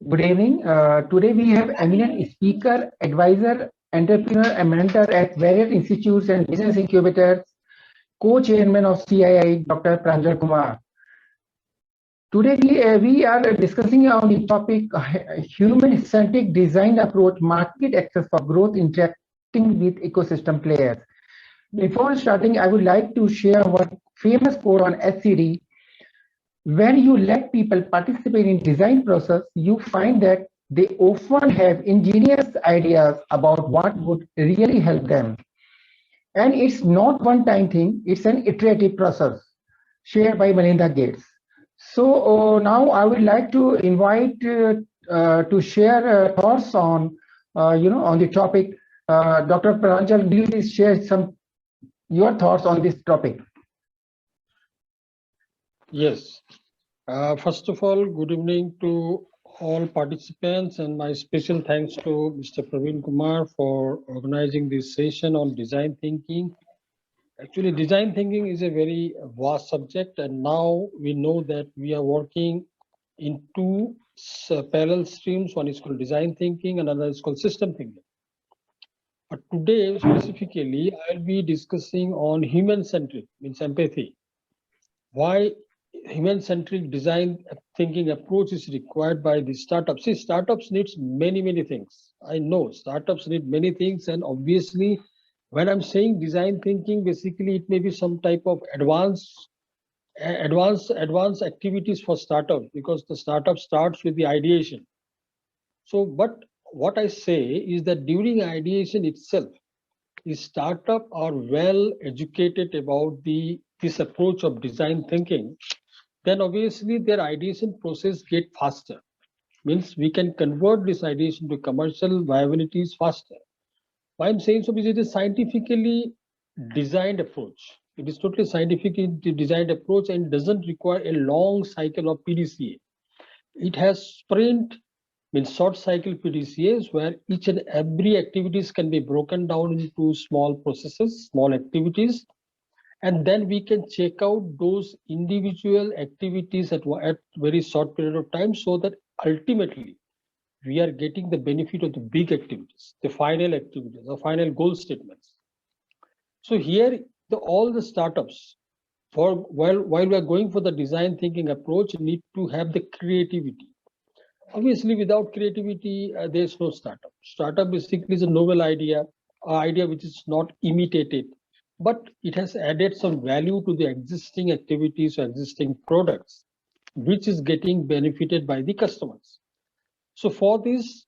Good evening. Today we have eminent speaker, advisor, entrepreneur, and mentor at various institutes and business incubators, co-chairman of CII, Dr. Pranjal Kumar. Today we are discussing on the topic human-centric design approach, market access for growth, interacting with ecosystem players. Before starting, I would like to share one famous quote on SCD. When you let people participate in design process, you find that they often have ingenious ideas about what would really help them. And it's not one-time thing, it's an iterative process shared by Melinda Gates. So now I would like to invite to share thoughts on, on the topic. Dr. Pranjal, do you please share your thoughts on this topic? Yes. First of all, good evening to all participants, and my special thanks to Mr. Praveen Kumar for organizing this session on design thinking. Actually, design thinking is a very vast subject, and now we know that we are working in two parallel streams. One is called design thinking, another is called system thinking. But today, specifically, I'll be discussing on human-centric, means empathy. Why human-centric design thinking approach is required by the startups. See, startups needs many things. I know startups need many things, and obviously, when I'm saying design thinking, basically it may be some type of advanced activities for startups, because the startup starts with the ideation. So, but what I say is that during ideation itself, the startup are well educated about this approach of design thinking, then obviously their ideation process get faster. Means we can convert this ideation to commercial viabilities faster. Why I'm saying so? Because it is scientifically designed approach. It is totally scientifically designed approach and doesn't require a long cycle of PDCA. It has sprint, means short cycle PDCAs, where each and every activities can be broken down into small processes, small activities, and then we can check out those individual activities at very short period of time, so that ultimately we are getting the benefit of the big activities, the final activities, the final goal statements. So here all the startups, while we are going for the design thinking approach, need to have the creativity. Obviously, without creativity, there's no startup. Startup basically is a novel idea, an idea which is not imitated, but it has added some value to the existing activities or existing products, which is getting benefited by the customers. So for this,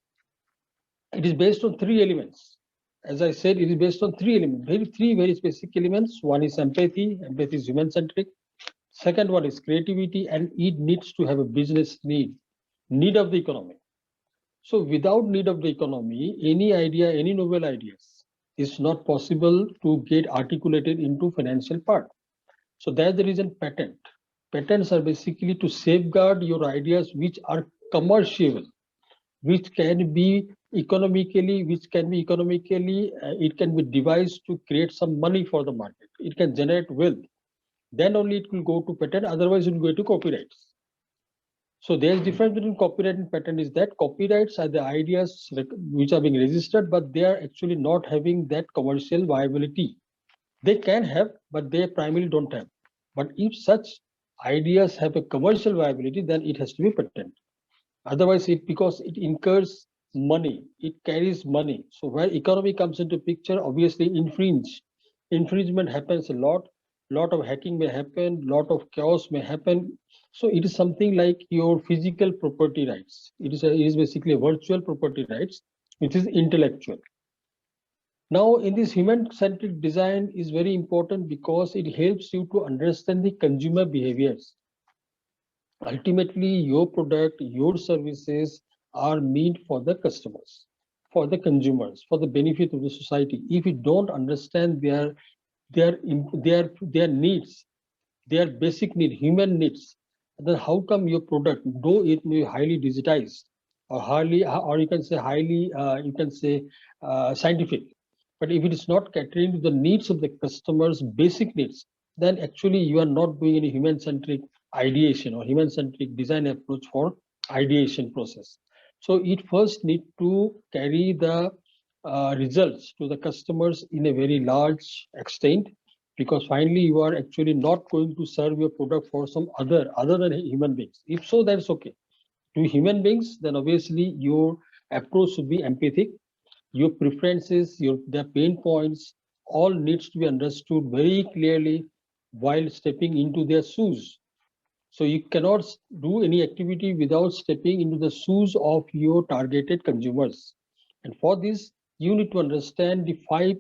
it is based on three elements. As I said, it is based on three elements, three very specific elements. One is empathy. Empathy is human-centric. Second one is creativity, and it needs to have a business need of the economy. So without need of the economy, any idea, any novel ideas is not possible to get articulated into financial part. So that's the reason patents are basically to safeguard your ideas which are commercial, which can be economically, it can be devised to create some money for the market. It can generate wealth. Then only it will go to patent, otherwise it will go to copyrights. So there's difference between copyright and patent is that copyrights are the ideas which are being registered, but they are actually not having that commercial viability. They can have, but they primarily don't have. But if such ideas have a commercial viability, then it has to be patent. Otherwise, because it incurs money, it carries money. So where economy comes into picture, obviously infringement happens a lot of hacking may happen, lot of chaos may happen. So it is something like your physical property rights. It is basically a virtual property rights, which is intellectual. Now, in this human-centric design is very important because it helps you to understand the consumer behaviors. Ultimately, your product, your services are meant for the customers, for the consumers, for the benefit of the society. If you don't understand their needs, their basic need, human needs, then how come your product, though it may be highly digitized or you can say highly scientific, but if it is not catering to the needs of the customers' basic needs, then actually you are not doing any human-centric ideation or human-centric design approach for ideation process. So it first need to carry the results to the customers in a very large extent, because finally you are actually not going to serve your product for some other than human beings. If so, that's okay. To human beings, then obviously your approach should be empathic. Your preferences, their pain points, all needs to be understood very clearly while stepping into their shoes. So you cannot do any activity without stepping into the shoes of your targeted consumers. And for this, you need to understand the 5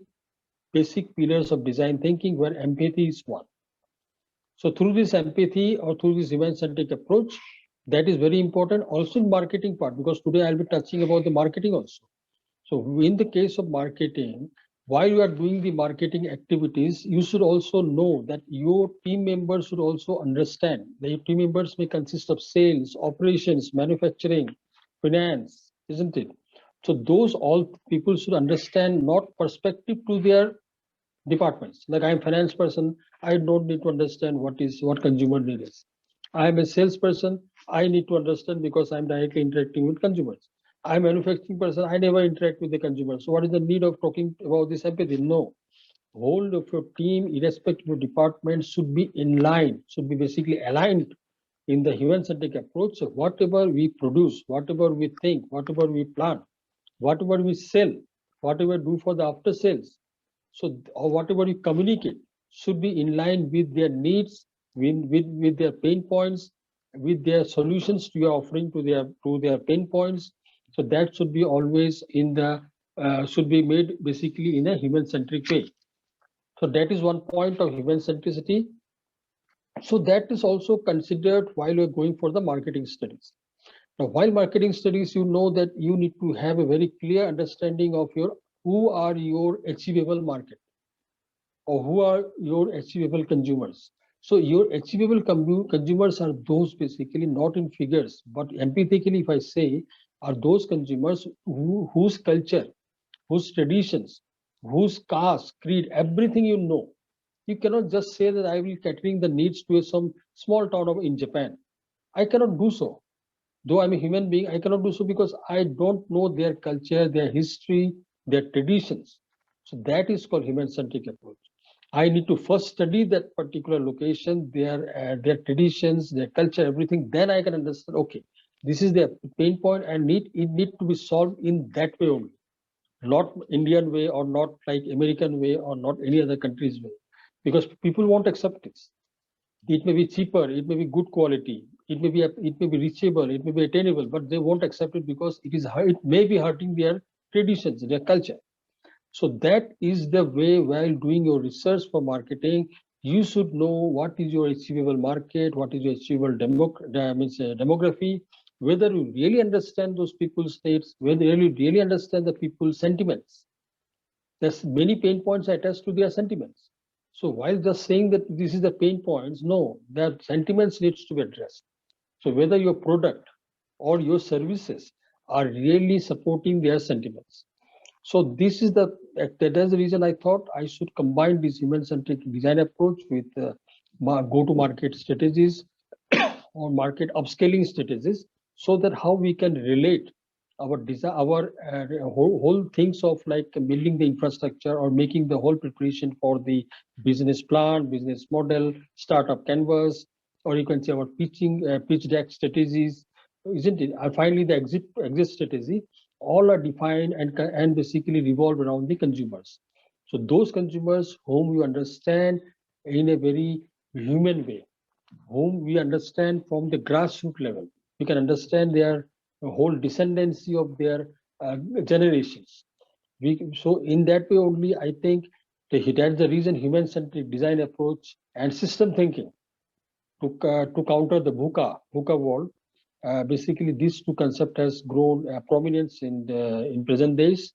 basic pillars of design thinking, where empathy is one. So through this empathy or through this event-centric approach, that is very important also in marketing part, because today I'll be touching about the marketing also. So in the case of marketing, while you are doing the marketing activities, you should also know that your team members should also understand that your team members may consist of sales, operations, manufacturing, finance, isn't it? So those all people should understand not perspective to their departments. Like I'm finance person, I don't need to understand what consumer need is. I am a salesperson, I need to understand because I'm directly interacting with consumers. I'm a manufacturing person, I never interact with the consumer. So what is the need of talking about this empathy? No. Whole of your team, irrespective of department, should be in line, should be basically aligned in the human-centric approach. So whatever we produce, whatever we think, whatever we plan, whatever we sell, whatever we do for the after sales, so or whatever you communicate should be in line with their needs, with their pain points, with their solutions you are offering to their pain points. So that should be always in the should be made basically in a human centric way. So that is one point of human centricity. So that is also considered while you're going for the marketing studies. Now, while marketing studies, you know that you need to have a very clear understanding of your who are your achievable market, or who are your achievable consumers. So your achievable consumers are those basically not in figures, but empathically, if I say, are those consumers whose culture, whose traditions, whose caste, creed, everything you know. You cannot just say that I will catering the needs to some small town in Japan. I cannot do so. Though I'm a human being, I cannot do so because I don't know their culture, their history, their traditions. So that is called human-centric approach. I need to first study that particular location, their traditions, their culture, everything. Then I can understand. Okay, this is their pain point, and it need to be solved in that way only, not Indian way, or not like American way, or not any other country's way, because people won't accept this. It may be cheaper, it may be good quality, it may be reachable, it may be attainable, but they won't accept it because it may be hurting their traditions, their culture. So that is the way. While doing your research for marketing, you should know what is your achievable market, what is your achievable demography, whether you really understand those people's states, whether you really understand the people's sentiments. There's many pain points attached to their sentiments. So while just saying that this is the pain points, no, their sentiments needs to be addressed. So whether your product or your services are really supporting their sentiments. So this is that's the reason I thought I should combine this human-centric design approach with go-to-market strategies or market upscaling strategies, so that how we can relate our design, our whole things of like building the infrastructure or making the whole preparation for the business plan, business model, startup canvas, or you can say our pitch deck strategies, isn't it? And finally, the exit strategy, all are defined and basically revolve around the consumers. So those consumers whom you understand in a very human way, whom we understand from the grassroots level. We can understand their whole descendancy of their generations. So in that way only, I think that's the reason human-centric design approach and system thinking to counter the VUCA world. Basically, these two concepts has grown prominence in present days.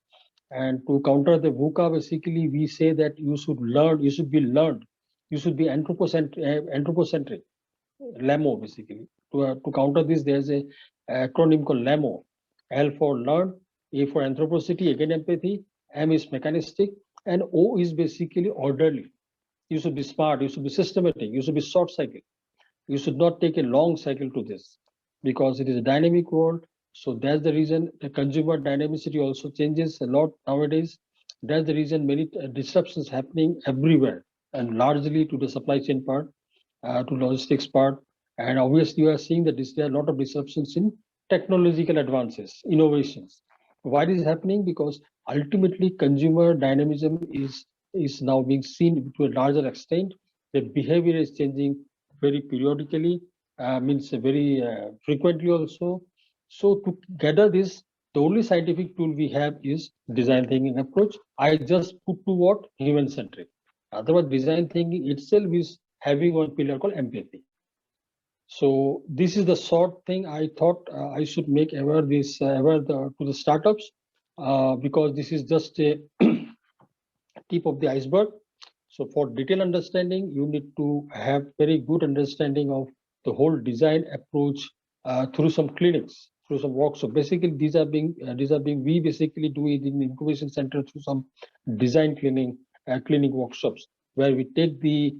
And to counter the VUCA, basically, we say that you should learn, you should be learned, you should be anthropocentric. LAMO basically. To counter this, there's a acronym called LAMO. L for learn, A for anthropocity, again empathy, M is mechanistic, and O is basically orderly. You should be smart, you should be systematic, you should be short cycle. You should not take a long cycle to this because it is a dynamic world. So that's the reason the consumer dynamicity also changes a lot nowadays. That's the reason many disruptions happening everywhere and largely to the supply chain part, to logistics part. And obviously, you are seeing that there are a lot of disruptions in technological advances, innovations. Why this is happening? Because ultimately, consumer dynamism is now being seen to a larger extent. The behavior is changing very periodically, means very frequently also. So to gather this, the only scientific tool we have is design thinking approach. I just put to what human centric. Otherwise, design thinking itself is having one pillar called empathy. So this is the short thing I thought I should make aware to the startups, because this is just a tip of the iceberg. So for detailed understanding, you need to have very good understanding of the whole design approach through some clinics, through some workshops. Basically, these are being we basically do it in the incubation center through some design clinic workshops where we take the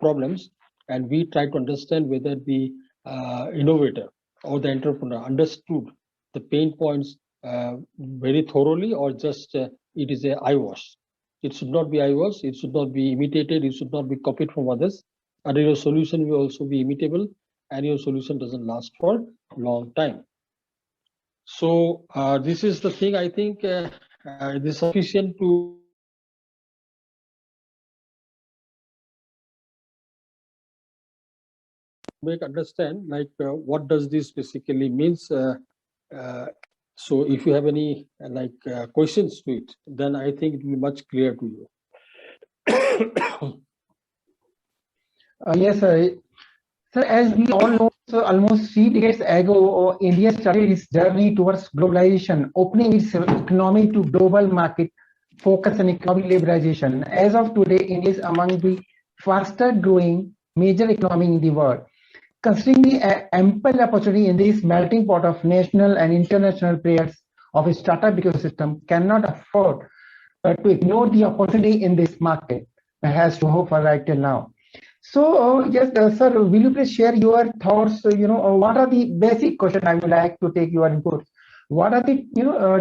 problems and we try to understand whether the innovator or the entrepreneur understood the pain points very thoroughly or just it is a eyewash. It should not be eyewash, it should not be imitated, it should not be copied from others. And your solution will also be imitable and your solution doesn't last for a long time. So this is the thing I think it is sufficient to make understand like what does this basically means. Uh, so if you have any questions to it, then I think it will be much clearer to you. Yes, sir, as we all know, so almost 3 decades ago, India started its journey towards globalization, opening its economy to global market focus and economic liberalization. As of today, India is among the faster growing major economy in the world. Considering the ample opportunity in this melting pot of national and international players of a startup ecosystem cannot afford to ignore the opportunity in this market has to offer right till now. So, yes, sir, will you please share your thoughts? What are the basic questions I would like to take your input? What are the,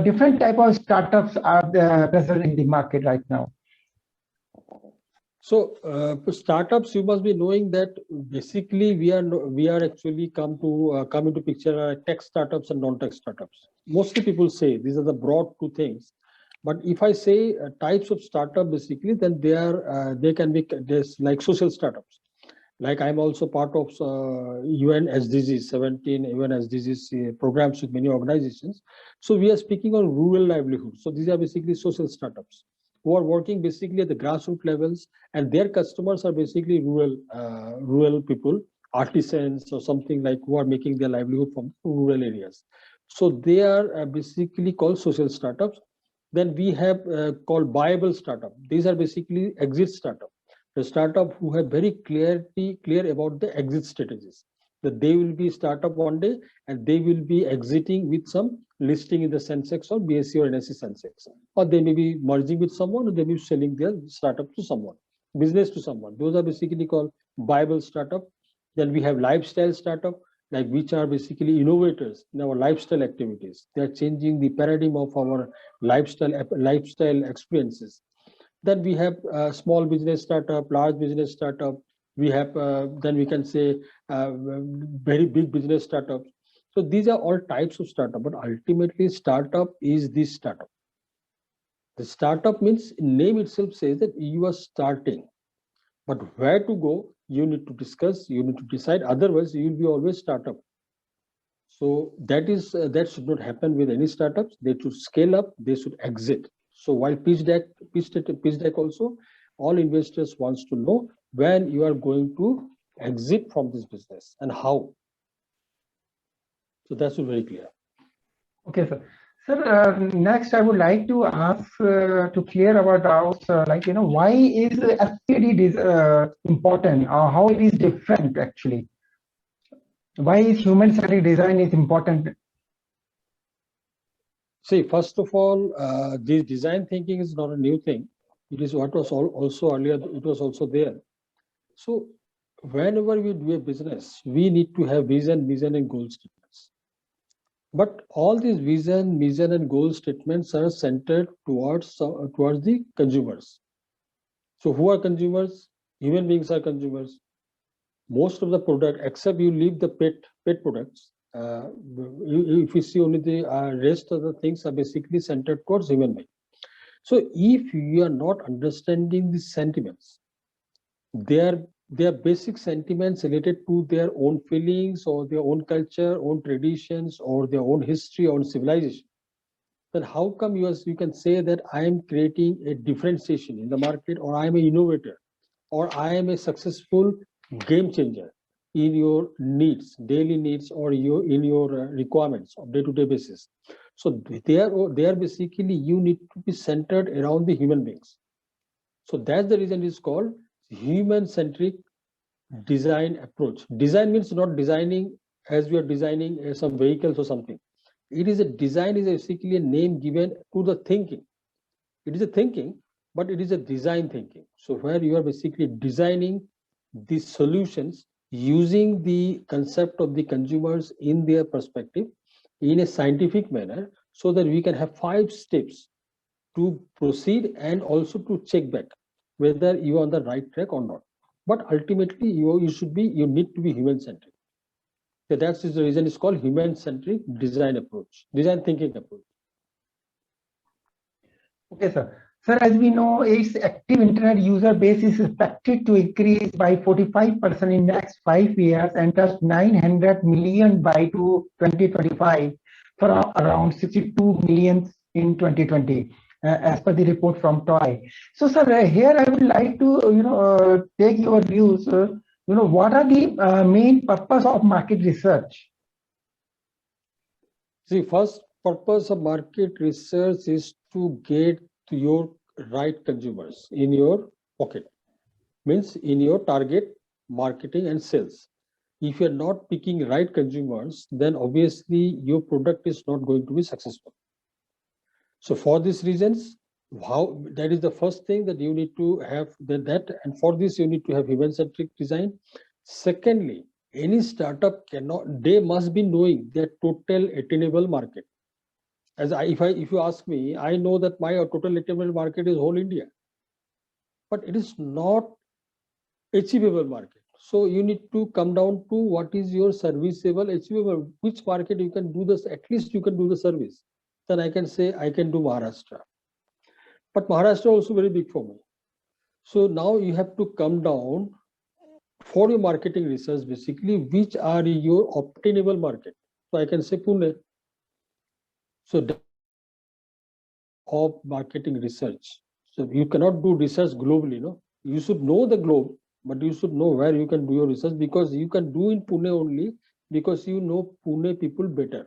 different type of startups are present in the market right now? So for startups, you must be knowing that basically we are actually come into picture tech startups and non-tech startups. Mostly people say these are the broad two things, but if I say types of startup, basically, then they can be there's like social startups. Like I'm also part of UN SDGs 17 UN SDGs programs with many organizations. So we are speaking on rural livelihood. So these are basically social startups who are working basically at the grassroots levels, and their customers are basically rural people, artisans or something like who are making their livelihood from rural areas. So they are basically called social startups. Then we have called Buyable Startup. These are basically exit startup, the startup who have very clear about the exit strategies, that they will be startup one day and they will be exiting with some listing in the Sensex or BSE or NSE Sensex, or they may be merging with someone or they may be selling their startup to someone, business to someone. Those are basically called viable startup. Then we have lifestyle startup, like which are basically innovators in our lifestyle activities. They are changing the paradigm of our lifestyle experiences. Then we have small business startup, large business startup. We have then we can say very big business startups. So these are all types of startup, but ultimately startup is this startup. The startup means name itself says that you are starting, but where to go you need to discuss, you need to decide. Otherwise, you will be always startup. So that should not happen with any startups. They should scale up, they should exit. So while pitch deck also, all investors wants to know when you are going to exit from this business and how. So that's very clear. Okay, sir. Sir, next I would like to ask to clear our doubts, why is FCD important or how it is different actually? Why is human-centric design is important? See, first of all, this design thinking is not a new thing. It is what was also earlier, it was also there. So whenever we do a business, we need to have vision and goal statements. But all these vision and goal statements are centered towards the consumers. So who are consumers? Human beings are consumers. Most of the product, except you leave the pet products, if you see only the rest of the things are basically centered towards human being. So if you are not understanding the sentiments, their basic sentiments related to their own feelings or their own culture, own traditions, or their own history, own civilization, then how come you can say that I am creating a differentiation in the market, or I am an innovator, or I am a successful game changer in your needs, daily needs, or in your requirements of day-to-day basis. So they are basically, you need to be centered around the human beings. So that's the reason it's called human-centric design approach. Design means not designing as we are designing some vehicles or something. It is a design is basically a name given to the thinking. It is a thinking, but it is a design thinking. So where you are basically designing the solutions using the concept of the consumers in their perspective in a scientific manner, so that we can have 5 steps to proceed and also to check back whether you are on the right track or not. But ultimately, you need to be human centric. So that's the reason it's called human centric design approach, design thinking approach. Okay, sir. Sir, as we know, its active internet user base is expected to increase by 45% in next 5 years and touch 900 million by 2025 from around 62 million in 2020, as per the report from TOI. So, sir, here I would like to, take your views. What are the main purpose of market research? See, first purpose of market research is to get to your right consumers in your pocket, means in your target marketing and sales. If you're not picking right consumers, then obviously your product is not going to be successful. So for these reasons, how that is the first thing that you need to have that, and for this you need to have human-centric design. Secondly, any startup they must be knowing their total attainable market. If you ask me, I know that my total attainable market is whole India, but it is not achievable market. So you need to come down to what is your serviceable, achievable, which market you can do this, at least you can do the service. Then I can say I can do Maharashtra. But Maharashtra also very big for me. So now you have to come down for your marketing research, basically, which are your obtainable market. So I can say Pune. So of marketing research. So you cannot do research globally, no? You should know the globe, but you should know where you can do your research, because you can do in Pune only because you know Pune people better.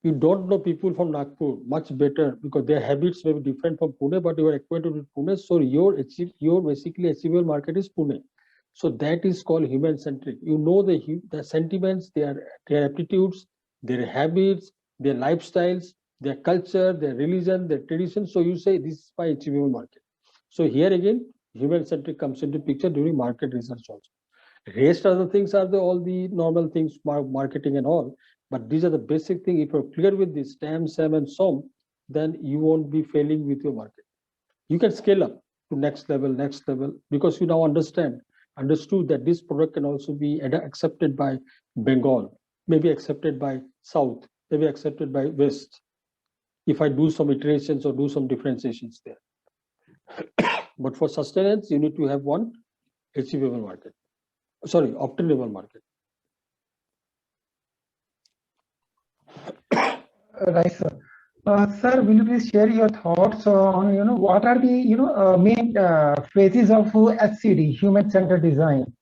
You don't know people from Nagpur much better because their habits may be different from Pune, but you are acquainted with Pune. So your basically achievable market is Pune. So that is called human centric. You know the sentiments, their aptitudes, their habits, their lifestyles, their culture, their religion, their tradition. So you say this is my achievable market. So here again, human centric comes into picture during market research also. Rest other things are all the normal things, marketing and all. But these are the basic thing. If you're clear with this STAM, SAM, and SOM, then you won't be failing with your market. You can scale up to next level, because you now understood that this product can also be accepted by Bengal, maybe accepted by South, maybe accepted by West. If I do some iterations or do some differentiations there. But for sustenance, you need to have one achievable market. Sorry, obtainable market. Right, sir. Sir, will you please share your thoughts on, what are the, main phases of HCD, human-centered design?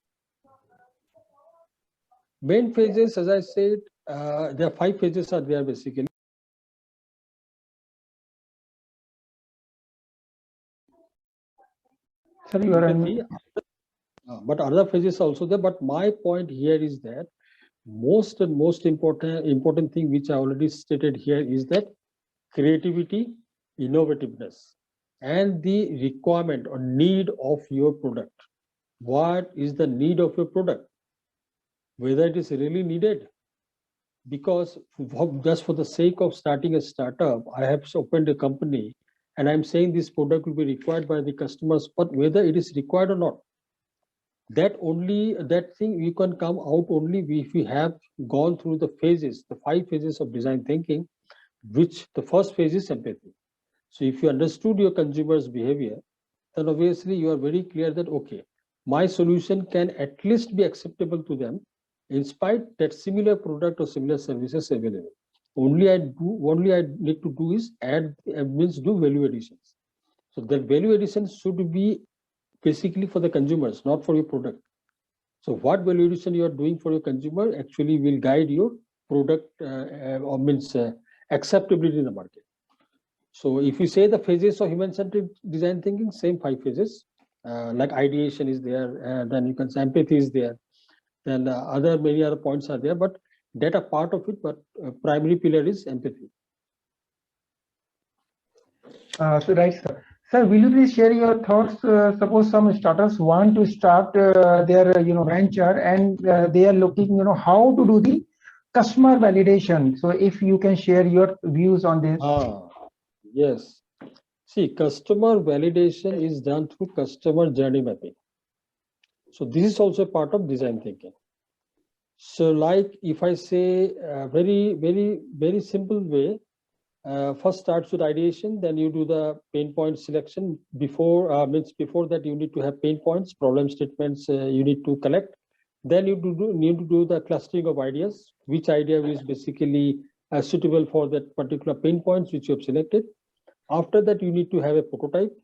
Main phases, as I said, there are 5 phases are there basically. Sir, you are but other phases are also there. But my point here is that most important thing which I already stated here is that creativity, innovativeness, and the requirement or need of your product. what is the need of your product, whether it is really needed. Because just for the sake of starting a startup, I have opened a company and I'm saying this product will be required by the customers, but whether it is required or not, that thing you can come out only if we have gone through the phases, the 5 phases of design thinking, which the first phase is empathy. So if you understood your consumer's behavior, then obviously you are very clear that, okay, my solution can at least be acceptable to them in spite that similar product or similar services available. Only I need to do is means do value additions. So the value addition should be basically for the consumers, not for your product. So what value addition you are doing for your consumer actually will guide your product or means acceptability in the market. So if you say the phases of human-centric design thinking, same 5 phases, like ideation is there, then you can say empathy is there, then many other points are there, but that are part of it, but primary pillar is empathy. So right, sir. Sir, will you please share your thoughts? Suppose some startups want to start their venture and they are looking how to do the customer validation. So if you can share your views on this. Yes. See, customer validation is done through customer journey mapping. So this is also part of design thinking. So like if I say a very simple way, first starts with ideation, then you do the pain point selection. Before that you need to have pain points, problem statements you need to collect. Then you need to do the clustering of ideas, which idea is basically suitable for that particular pain points which you have selected. After that you need to have a prototype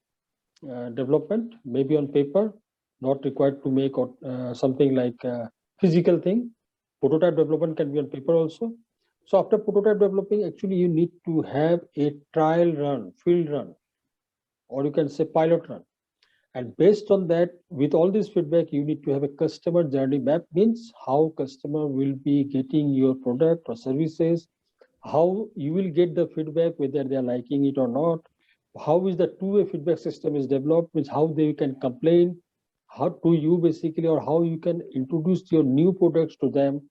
development, maybe on paper, not required to make something like a physical thing. Prototype development can be on paper also. So after prototype developing, actually you need to have a trial run, field run, or you can say pilot run. And based on that, with all this feedback, you need to have a customer journey map, means how customer will be getting your product or services, how you will get the feedback, whether they are liking it or not, how is the two-way feedback system is developed, means how they can complain, how to you basically, or how you can introduce your new products to them.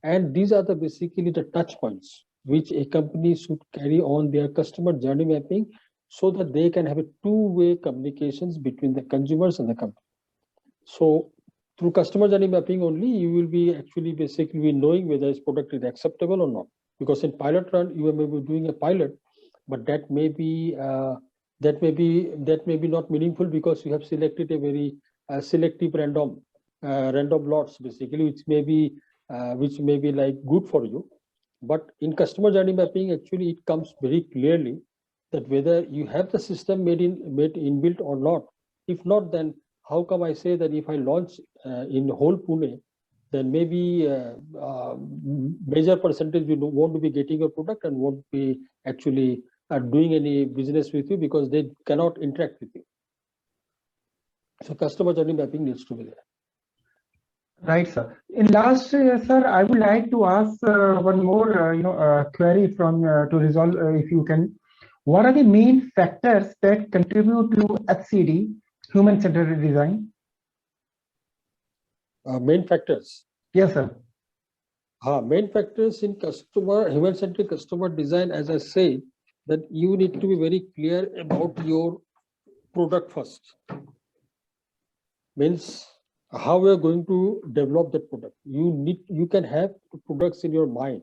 And these are the basically the touch points which a company should carry on their customer journey mapping, so that they can have a two-way communications between the consumers and the company. So through customer journey mapping only, you will be actually basically knowing whether this product is acceptable or not. Because in pilot run, you may be doing a pilot, but that may be not meaningful, because you have selected a very selective random lots basically, which may be like good for you. But in customer journey mapping, actually it comes very clearly that whether you have the system made inbuilt or not. If not, then how come I say that if I launch in whole Pune, then maybe major percentage you won't be getting your product and won't be actually doing any business with you, because they cannot interact with you. So customer journey mapping needs to be there. Right, sir. In last, sir, I would like to ask one more, query from to resolve, if you can. What are the main factors that contribute to HCD, human-centered design? Main factors. Yes, sir. Main factors in human-centric customer design, as I say, that you need to be very clear about your product first. Means how we are going to develop that product. You can have products in your mind,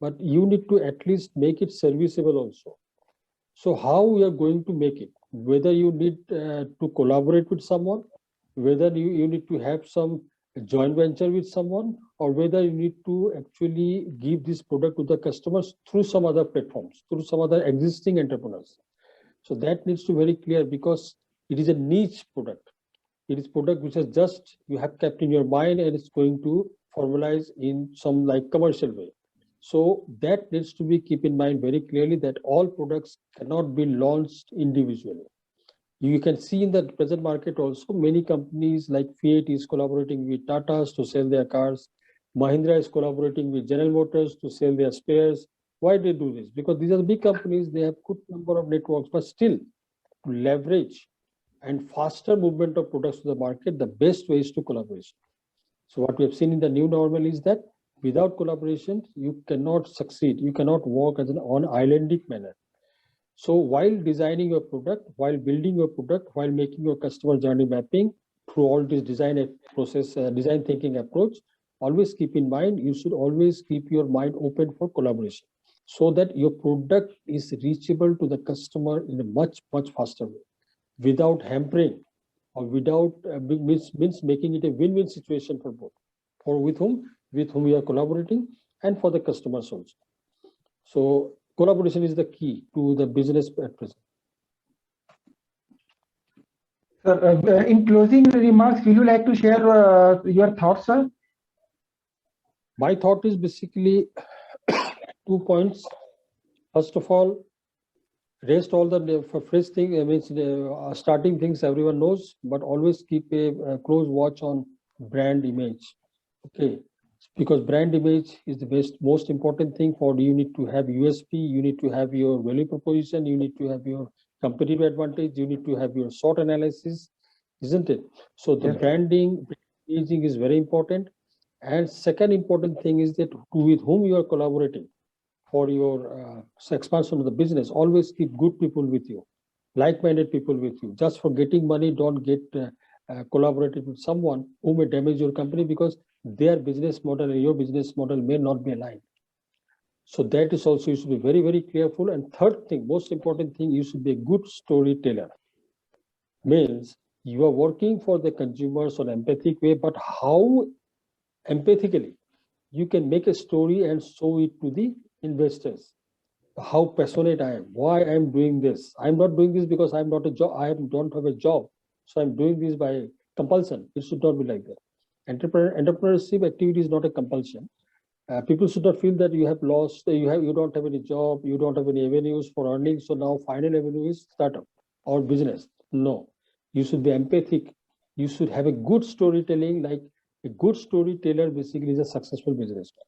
but you need to at least make it serviceable also. So how we are going to make it, whether you need to collaborate with someone, whether you need to have some joint venture with someone, or whether you need to actually give this product to the customers through some other platforms, through some other existing entrepreneurs. So that needs to be very clear, because it is a niche product. It is product which is just you have kept in your mind, and it's going to formalize in some like commercial way. So that needs to be keep in mind very clearly, that all products cannot be launched individually. You can see in the present market also, many companies like Fiat is collaborating with Tata's to sell their cars. Mahindra is collaborating with General Motors to sell their spares. Why they do this? Because these are big companies, they have good number of networks, but still to leverage and faster movement of products to the market, the best way is to collaboration. So what we have seen in the new normal is that without collaboration, you cannot succeed. You cannot work as an on-islandic manner. So while designing your product, while building your product, while making your customer journey mapping through all this design process, design thinking approach, always keep in mind, you should always keep your mind open for collaboration so that your product is reachable to the customer in a much, much faster way without hampering or without means making it a win-win situation for both, for with whom we are collaborating and for the customers also. So collaboration is the key to the business at present. Sir, in closing remarks, will you like to share your thoughts, sir? My thought is basically 2 points. First of all, rest all the fresh thing, means starting things everyone knows, but always keep a close watch on brand image. Okay, because brand image is the most important thing. For you need to have USP, you need to have your value proposition, you need to have your competitive advantage, you need to have your SWOT analysis, isn't it? So the branding, imaging is very important. And second important thing is that with whom you are collaborating for your expansion of the business, always keep good people with you, like-minded people with you. Just for getting money, don't get collaborated with someone who may damage your company because their business model and your business model may not be aligned. So that is also, you should be very, very careful. And third thing, most important thing, you should be a good storyteller. Means you are working for the consumers on empathic way, but how empathically you can make a story and show it to the investors. How passionate I am, why I am doing this. I'm not doing this because I'm not a job, I don't have a job, so I'm doing this by compulsion. It should not be like that. Entrepreneurship activity is not a compulsion. People should not feel that you have lost, you don't have any job, you don't have any avenues for earning, so now final avenue is startup or business. No, you should be empathic. You should have a good storytelling. Like a good storyteller basically is a successful businessman.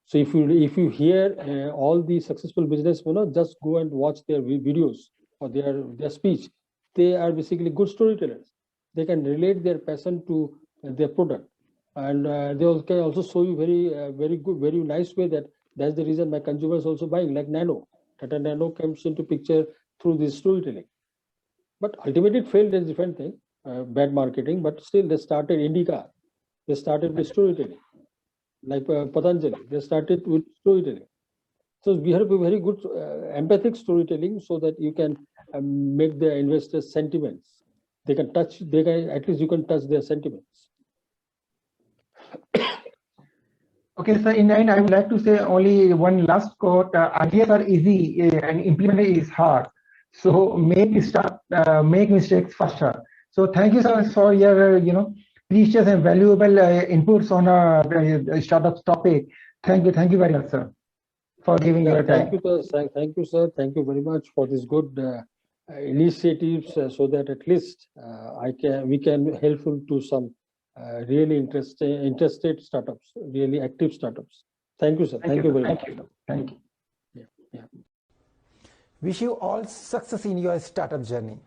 So if you hear all the successful businessmen, just go and watch their videos or their speech. They are basically good storytellers. They can relate their passion to their product, and they can also show you very good, very nice way that that's the reason my consumers also buying. Like Nano, Tata Nano comes into picture through this storytelling. But ultimately it failed. Is a different thing, bad marketing. But still, they started Indica. They started with storytelling. Like Patanjali, they started with storytelling. So we have a very good empathic storytelling so that you can make the investors' sentiments. They can touch, at least you can touch their sentiments. Okay, so in the end, I would like to say only one last quote. Ideas are easy and implementation is hard. So make mistakes faster. So thank you so much for your, precious and valuable inputs on the startups topic. Thank you very much, sir, for giving your time. Thank you, sir. Thank you very much for this good initiatives, so that at least we can helpful to some really interested startups, really active startups. Thank you, sir. Thank you very much. Thank you. Yeah. Wish you all success in your startup journey.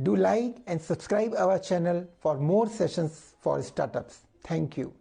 Do like and subscribe our channel for more sessions for startups. Thank you.